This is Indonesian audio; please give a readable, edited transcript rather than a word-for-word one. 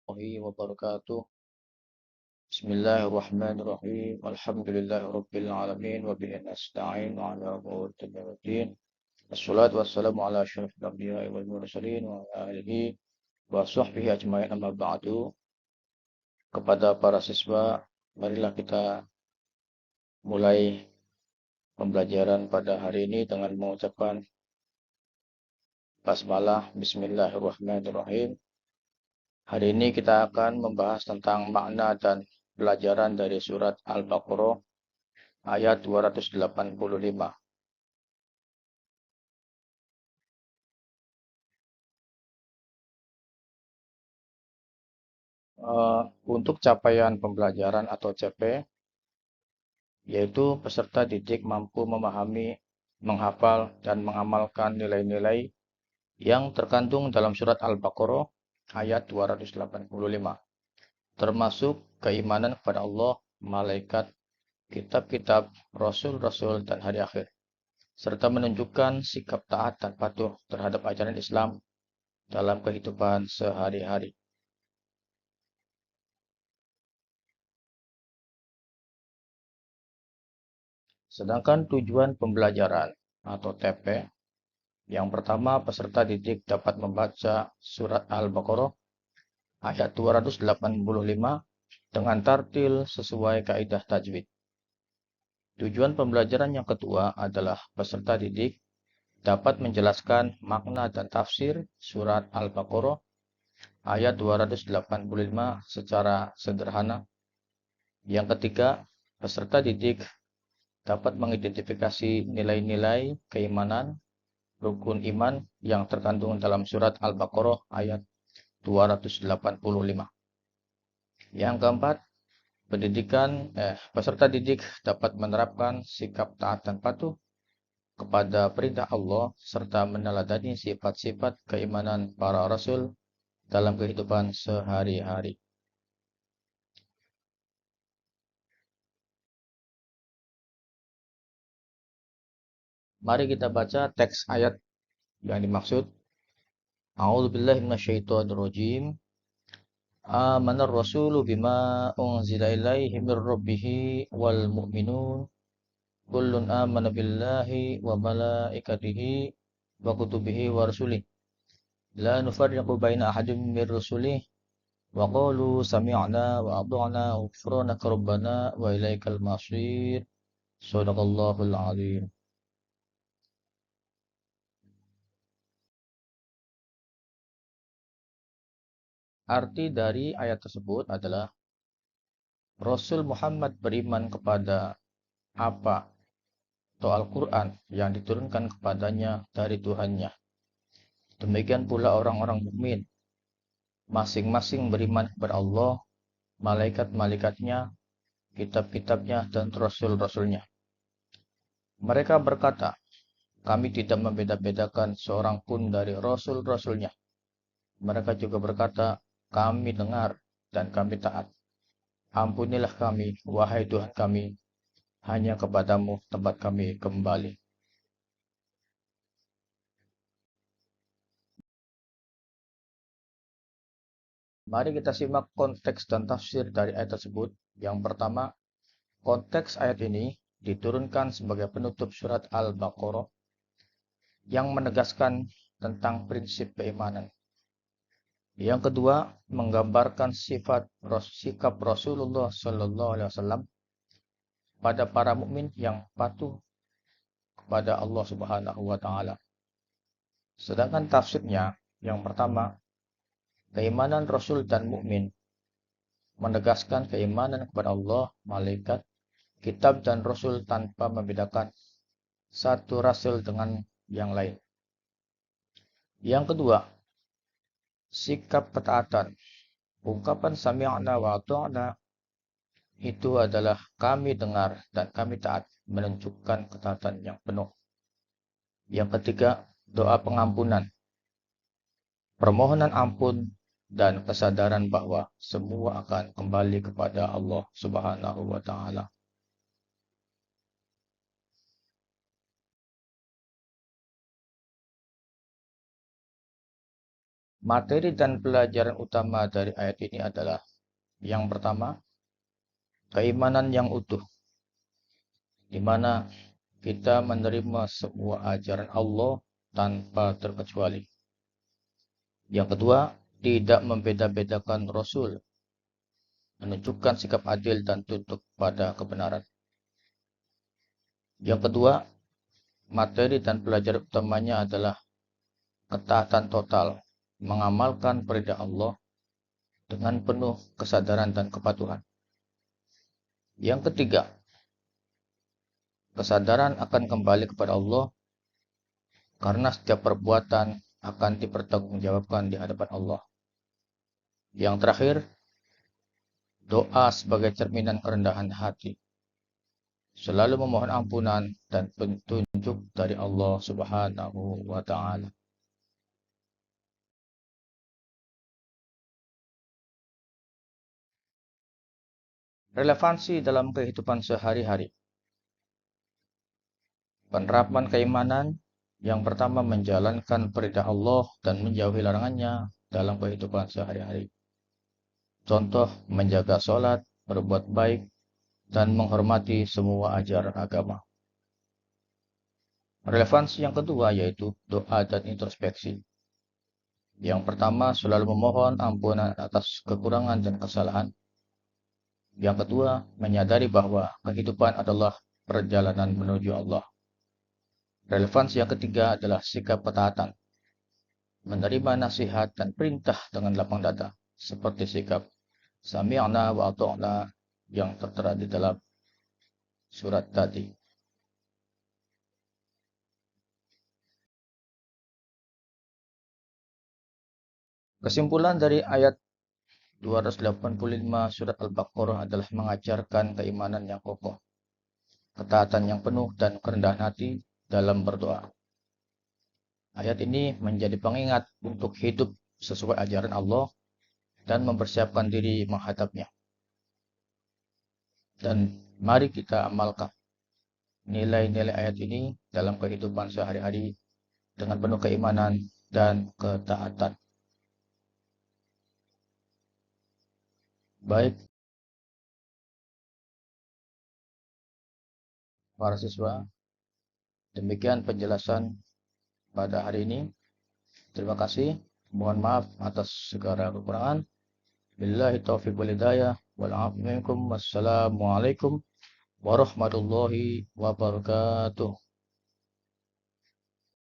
warahmatullahi wabarakatuh. Bismillahirrahmanirrahim. Alhamdulillahirabbil alamin wa bihi nasta'in ala umuri dunya waddin. Wassalatu wassalamu ala asyrofil anbiya'i wal mursalin wa ala alihi wa sahbihi ajmain amma ba'du. Kepada para siswa, marilah kita mulai pembelajaran pada hari ini dengan mengucapkan basmalah bismillahirrahmanirrahim. Hari ini kita akan membahas tentang makna dan pelajaran dari surat Al-Baqarah ayat 285. Untuk capaian pembelajaran atau CP, yaitu peserta didik mampu memahami, menghafal, dan mengamalkan nilai-nilai yang terkandung dalam surat Al-Baqarah ayat 285, termasuk keimanan kepada Allah, malaikat, kitab-kitab, rasul-rasul, dan hari akhir, serta menunjukkan sikap taat dan patuh terhadap ajaran Islam dalam kehidupan sehari-hari. Sedangkan tujuan pembelajaran atau TP, yang pertama peserta didik dapat membaca surat Al-Baqarah ayat 285 dengan tartil sesuai kaidah tajwid. Tujuan pembelajaran yang kedua adalah peserta didik dapat menjelaskan makna dan tafsir surat Al-Baqarah ayat 285 secara sederhana. Yang ketiga, peserta didik dapat mengidentifikasi nilai-nilai keimanan, rukun iman yang terkandung dalam surat Al-Baqarah ayat 285. Yang keempat, peserta didik dapat menerapkan sikap taat dan patuh kepada perintah Allah serta meneladani sifat-sifat keimanan para rasul dalam kehidupan sehari-hari. Mari kita baca teks ayat yang dimaksud. A'udzubillahi minasyaitonirrajim. Amanar rasulu bima unzila ilaihi mir rabbihi wal mu'minun kullun amana billahi wa malaikatihi wa kutubihi wa rasulih la nufarriqu baina ahadin mir rusulih wa qalu sami'na wa ata'na ghufranaka rabbana wa ilaikal masir. Shadaqallahul azim. Arti dari ayat tersebut adalah Rasul Muhammad beriman kepada apa atau Al-Quran yang diturunkan kepadanya dari Tuhannya. Demikian pula orang-orang mukmin, masing-masing beriman kepada Allah, malaikat-malaikatnya, kitab-kitabnya, dan rasul-rasulnya. Mereka berkata, kami tidak membeda-bedakan seorang pun dari rasul-rasulnya. Mereka juga berkata, kami dengar dan kami taat. Ampunilah kami, wahai Tuhan kami, hanya kepadamu tempat kami kembali. Mari kita simak konteks dan tafsir dari ayat tersebut. Yang pertama, konteks ayat ini diturunkan sebagai penutup surat Al-Baqarah yang menegaskan tentang prinsip keimanan. Yang kedua, menggambarkan sikap Rasulullah Shallallahu Alaihi Wasallam pada para mukmin yang patuh kepada Allah Subhanahu Wa Taala. Sedangkan tafsirnya, yang pertama, keimanan Rasul dan mukmin menegaskan keimanan kepada Allah, malaikat, kitab dan Rasul tanpa membedakan satu rasul dengan yang lain. Yang kedua, sikap ketaatan. Ungkapan sami'na wa ata'na itu adalah kami dengar dan kami taat, menunjukkan ketaatan yang penuh. Yang ketiga, doa pengampunan. Permohonan ampun dan kesadaran bahwa semua akan kembali kepada Allah Subhanahu wa taala. Materi dan pelajaran utama dari ayat ini adalah yang pertama, keimanan yang utuh, di mana kita menerima semua ajaran Allah tanpa terkecuali. Yang kedua, tidak membeda-bedakan Rasul, menunjukkan sikap adil dan tunduk pada kebenaran. Yang kedua, materi dan pelajaran utamanya adalah ketaatan total, mengamalkan perintah Allah dengan penuh kesadaran dan kepatuhan. Yang ketiga, kesadaran akan kembali kepada Allah karena setiap perbuatan akan dipertanggungjawabkan di hadapan Allah. Yang terakhir, doa sebagai cerminan kerendahan hati, selalu memohon ampunan dan petunjuk dari Allah Subhanahu wa Ta'ala. Relevansi dalam kehidupan sehari-hari. Penerapan keimanan yang pertama menjalankan perintah Allah dan menjauhi larangannya dalam kehidupan sehari-hari. Contoh, menjaga sholat, berbuat baik, dan menghormati semua ajaran agama. Relevansi yang kedua yaitu doa dan introspeksi. Yang pertama, selalu memohon ampunan atas kekurangan dan kesalahan. Yang kedua, menyadari bahwa kehidupan adalah perjalanan menuju Allah. Relevansi yang ketiga adalah sikap ketaatan. Menerima nasihat dan perintah dengan lapang dada, seperti sikap sami'na wa ata'na yang tertera di dalam surat tadi. Kesimpulan dari ayat 285 surat Al-Baqarah adalah mengajarkan keimanan yang kokoh, ketaatan yang penuh, dan kerendahan hati dalam berdoa. Ayat ini menjadi pengingat untuk hidup sesuai ajaran Allah dan mempersiapkan diri menghadapnya. Dan mari kita amalkan nilai-nilai ayat ini dalam kehidupan sehari-hari dengan penuh keimanan dan ketaatan. Baik, para siswa, demikian penjelasan pada hari ini. Terima kasih. Mohon maaf atas segala kekurangan. Billahi taufiq wal hidayah. Wassalamualaikum warahmatullahi wabarakatuh.